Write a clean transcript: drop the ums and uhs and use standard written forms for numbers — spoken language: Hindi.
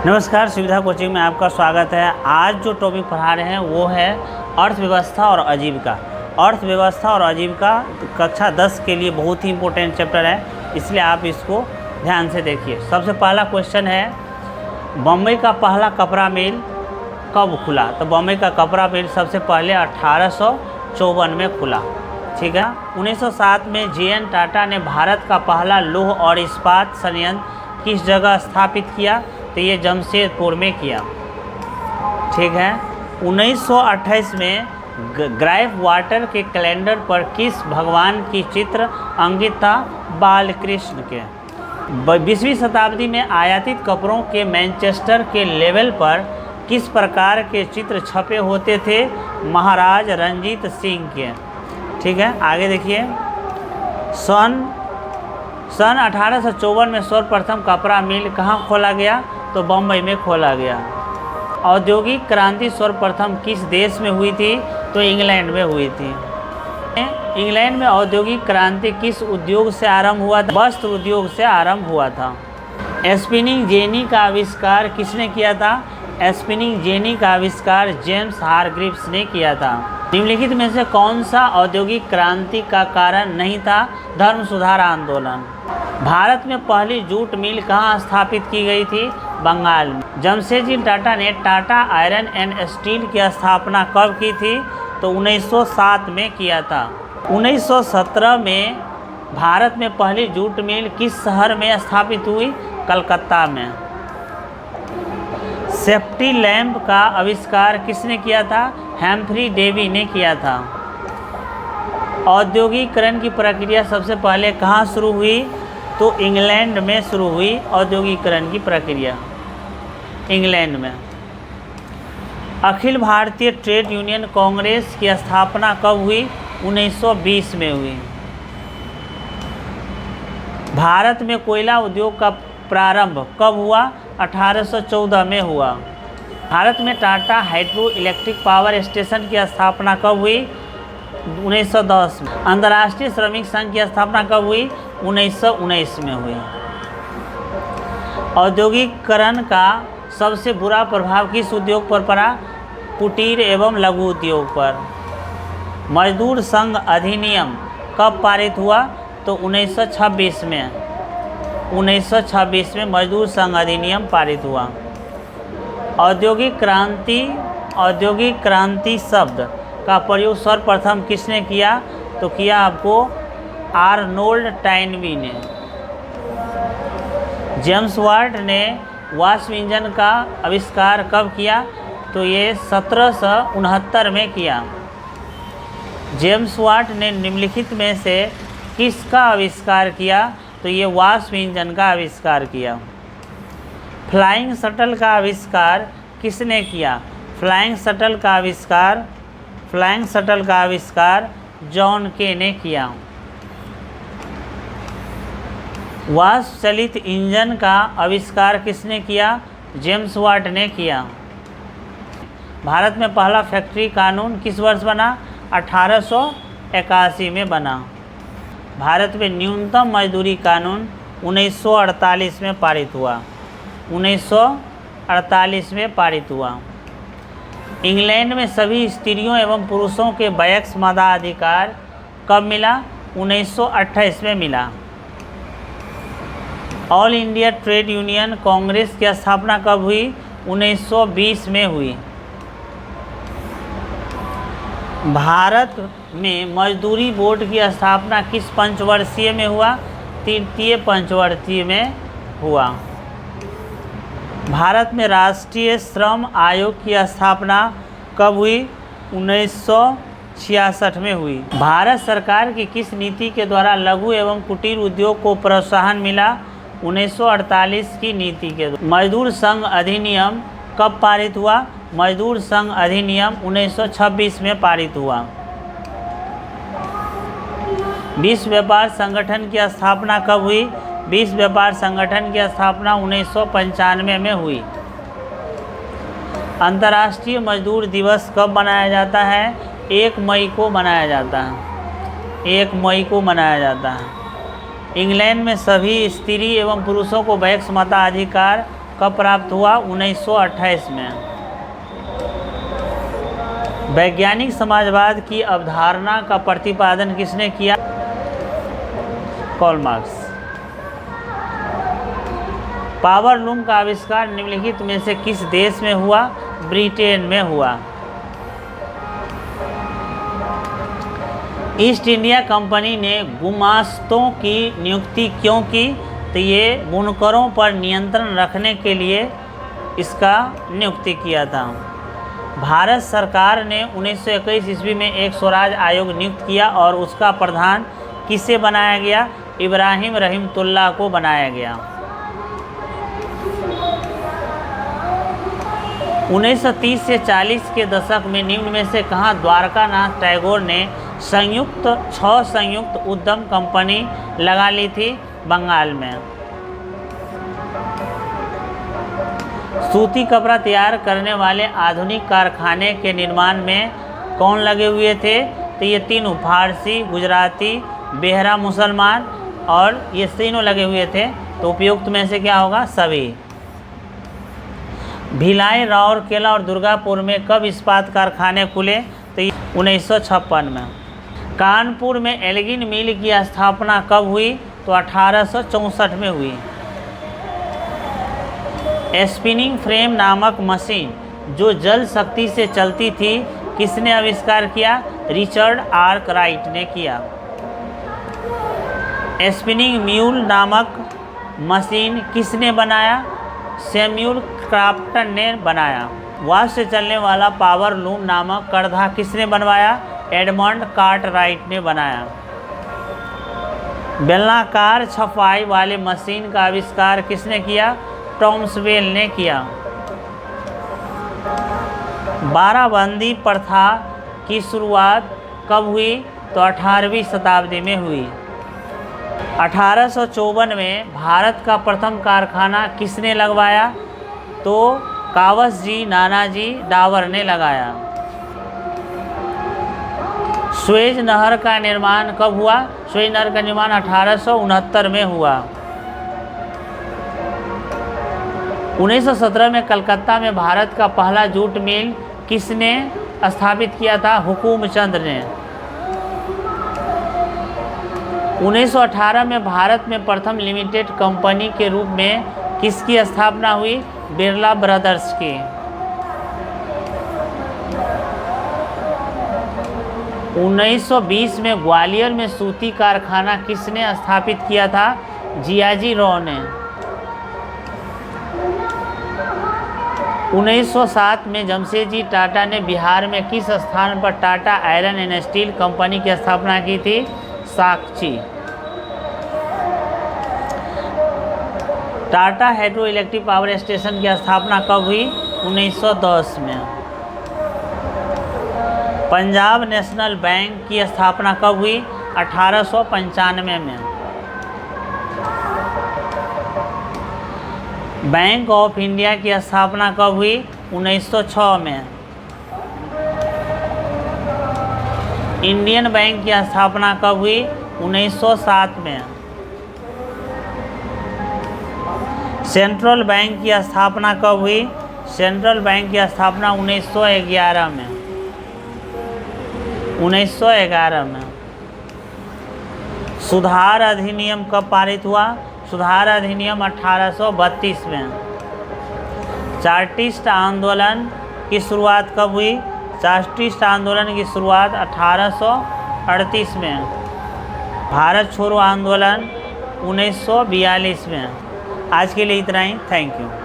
नमस्कार, सुविधा कोचिंग में आपका स्वागत है। आज जो टॉपिक पढ़ा रहे हैं वो है अर्थव्यवस्था और आजीविका। अर्थव्यवस्था और आजीविका कक्षा 10 के लिए बहुत ही इम्पोर्टेंट चैप्टर है, इसलिए आप इसको ध्यान से देखिए। सबसे पहला क्वेश्चन है, बम्बई का पहला कपड़ा मिल कब खुला? तो बम्बई का कपड़ा मिल सबसे पहले 1854 में खुला। ठीक है। 1907 में JN टाटा ने भारत का पहला लौह और इस्पात संयंत्र किस जगह स्थापित किया? तो ये जमशेदपुर में किया। ठीक है। 1928 में ग्राइफ वाटर के कैलेंडर पर किस भगवान की चित्र अंकित था? बालकृष्ण के। 20वीं शताब्दी में आयातित कपड़ों के मैनचेस्टर के लेवल पर किस प्रकार के चित्र छपे होते थे? महाराज रंजीत सिंह के। ठीक है, आगे देखिए। सन 1854 में सर्वप्रथम कपड़ा मिल कहाँ खोला गया? तो बम्बई में खोला गया। औद्योगिक क्रांति सर्वप्रथम किस देश में हुई थी? तो इंग्लैंड में हुई थी। इंग्लैंड में औद्योगिक क्रांति किस उद्योग से आरंभ हुआ था? वस्त्र उद्योग से आरंभ हुआ था। स्पिनिंग जेनी का आविष्कार किसने किया था? स्पिनिंग जेनी का आविष्कार जेम्स हारग्रीव्स ने किया था। निम्नलिखित में से कौन सा औद्योगिक क्रांति का कारण नहीं था? धर्म सुधार आंदोलन। भारत में पहली जूट मिल कहाँ स्थापित की गई थी? बंगाल में। जमशेदजी टाटा ने टाटा आयरन एंड स्टील की स्थापना कब की थी? तो 1907 में किया था। 1917 में भारत में पहली जूट मिल किस शहर में स्थापित हुई? कलकत्ता में। सेफ्टी लैंप का आविष्कार किसने किया था? हेम्फ्री डेवी ने किया था। औद्योगिकरण की प्रक्रिया सबसे पहले कहाँ शुरू हुई? तो इंग्लैंड में शुरू हुई औद्योगिकरण की प्रक्रिया, इंग्लैंड में। अखिल भारतीय ट्रेड यूनियन कांग्रेस की स्थापना कब हुई? 1920 में हुई। भारत में कोयला उद्योग का प्रारंभ कब हुआ? 1814 में हुआ। भारत में Tata hydro electric power station की स्थापना कब हुई? 1910 में। अंतर्राष्ट्रीय श्रमिक संघ की स्थापना कब हुई? 1919 में हुई। औद्योगिकरण का सबसे बुरा प्रभाव किस उद्योग पर पड़ा? कुटीर एवं लघु उद्योग पर। मजदूर संघ अधिनियम कब पारित हुआ? तो 1926 में। 1926 में मजदूर संघ अधिनियम पारित हुआ। औद्योगिक क्रांति शब्द का प्रयोग सर्वप्रथम किसने किया? तो किया आपको आर्नोल्ड टॉयनबी ने। जेम्स वाट ने वाष्प इंजन का आविष्कार कब किया? तो ये 1769 में किया। जेम्स वाट ने निम्नलिखित में से किसका आविष्कार किया? तो ये वाष्प इंजन का आविष्कार किया। फ्लाइंग शटल का आविष्कार किसने किया? फ्लाइंग शटल का आविष्कार जॉन के ने किया। वाष्प चलित इंजन का आविष्कार किसने किया? जेम्स वाट ने किया। भारत में पहला फैक्ट्री कानून किस वर्ष बना? 1881 में बना। भारत में न्यूनतम मजदूरी कानून 1948 में पारित हुआ। 1948 में पारित हुआ। इंग्लैंड में सभी स्त्रियों एवं पुरुषों के वैक्स मताधिकार कब मिला? 1928 में मिला। All India trade union Congress की स्थापना कब हुई? 1920 में हुई। भारत में मजदूरी बोर्ड की स्थापना किस पंचवर्षीय में हुआ? तृतीय पंचवर्षीय में हुआ। भारत में राष्ट्रीय श्रम आयोग की स्थापना कब हुई? 1966 में हुई। भारत सरकार की किस नीति के द्वारा लघु एवं कुटीर उद्योग को प्रोत्साहन मिला? 1948 की नीति के द्वारा। मजदूर संघ अधिनियम कब पारित हुआ? मजदूर संघ अधिनियम 1926 में पारित हुआ। विश्व व्यापार संगठन की स्थापना कब हुई? विश्व व्यापार संगठन की स्थापना 1995 में हुई। अंतर्राष्ट्रीय मजदूर दिवस कब मनाया जाता है? 1 मई को मनाया जाता है। 1 मई को मनाया जाता है। इंग्लैंड में सभी स्त्री एवं पुरुषों को वैक्स मताधिकार कब प्राप्त हुआ? 1928 में। वैज्ञानिक समाजवाद की अवधारणा का प्रतिपादन किसने किया? Karl Marx. पावर लूम का आविष्कार निम्नलिखित में से किस देश में हुआ? ब्रिटेन में हुआ। ईस्ट इंडिया कंपनी ने गुमास्तों की नियुक्ति क्यों की? तो ये बुनकरों पर नियंत्रण रखने के लिए इसका नियुक्ति किया था। भारत सरकार ने 1921 ईस्वी में एक स्वराज आयोग नियुक्त किया और उसका प्रधान किसे बनाया गया? इब्राहिम रहीमतुल्लाह को बनाया गया। 1930 से 40 के दशक में निम्न में से कहाँ द्वारकानाथ टैगोर ने 6 संयुक्त उद्यम कंपनी लगा ली थी? बंगाल में। सूती कपड़ा तैयार करने वाले आधुनिक कारखाने के निर्माण में कौन लगे हुए थे? तो ये तीनों, फारसी, गुजराती, बेहरा मुसलमान, और ये तीनों लगे हुए थे। तो उपयुक्त में से क्या होगा? सभी। भिलाई, राउरकेला और दुर्गापुर में कब इस्पात कारखाने खुले? तो 1956 में। कानपुर में एल्गिन मिल की स्थापना कब हुई? तो 1864 में हुई। स्पिनिंग फ्रेम नामक मशीन जो जल शक्ति से चलती थी किसने आविष्कार किया? रिचर्ड आर्कराइट ने किया। स्पिनिंग म्यूल नामक मशीन किसने बनाया? सैम्यूल क्राफ्टन ने बनाया। वाष्प से चलने वाला पावर लूम नामक करधा किसने बनवाया? एडमंड कार्टराइट ने बनाया। बेलनाकार छपाई वाले मशीन का आविष्कार किसने किया? टॉमस वेल ने किया। बाराबंदी प्रथा की शुरुआत कब हुई? तो 18वीं शताब्दी में हुई। 1854 में भारत का प्रथम कारखाना किसने लगवाया? तो कावस जी नानाजी डावर ने लगाया। स्वेज नहर का निर्माण कब हुआ? स्वेज नहर का निर्माण 1869 में हुआ। 1917 में कलकत्ता में भारत का पहला जूट मिल किसने स्थापित किया था? हुकुमचंद ने। 1918 में भारत में प्रथम लिमिटेड कंपनी के रूप में किसकी स्थापना हुई? बिरला ब्रदर्स की। 1920 में ग्वालियर में सूती कारखाना किसने स्थापित किया था? जियाजी राव ने। 1907 में जमशेदजी टाटा ने बिहार में किस स्थान पर Tata iron and steel company की स्थापना की थी? Sakchi. Tata hydro electric power station की स्थापना कब हुई? 1910 में। पंजाब नेशनल बैंक की स्थापना कब हुई? 1895 में। बैंक ऑफ इंडिया की स्थापना कब हुई? 1906 में। इंडियन बैंक की स्थापना कब हुई? 1907 में। सेंट्रल बैंक की स्थापना कब हुई? सेंट्रल बैंक की स्थापना 1911 में। 1911 में। सुधार अधिनियम कब पारित हुआ? सुधार अधिनियम 1832 में। चार्टिस्ट आंदोलन की शुरुआत कब हुई? चार्टिस्ट आंदोलन की शुरुआत 1838 में। भारत छोड़ो आंदोलन 1942 में। आज के लिए इतना ही। Thank you.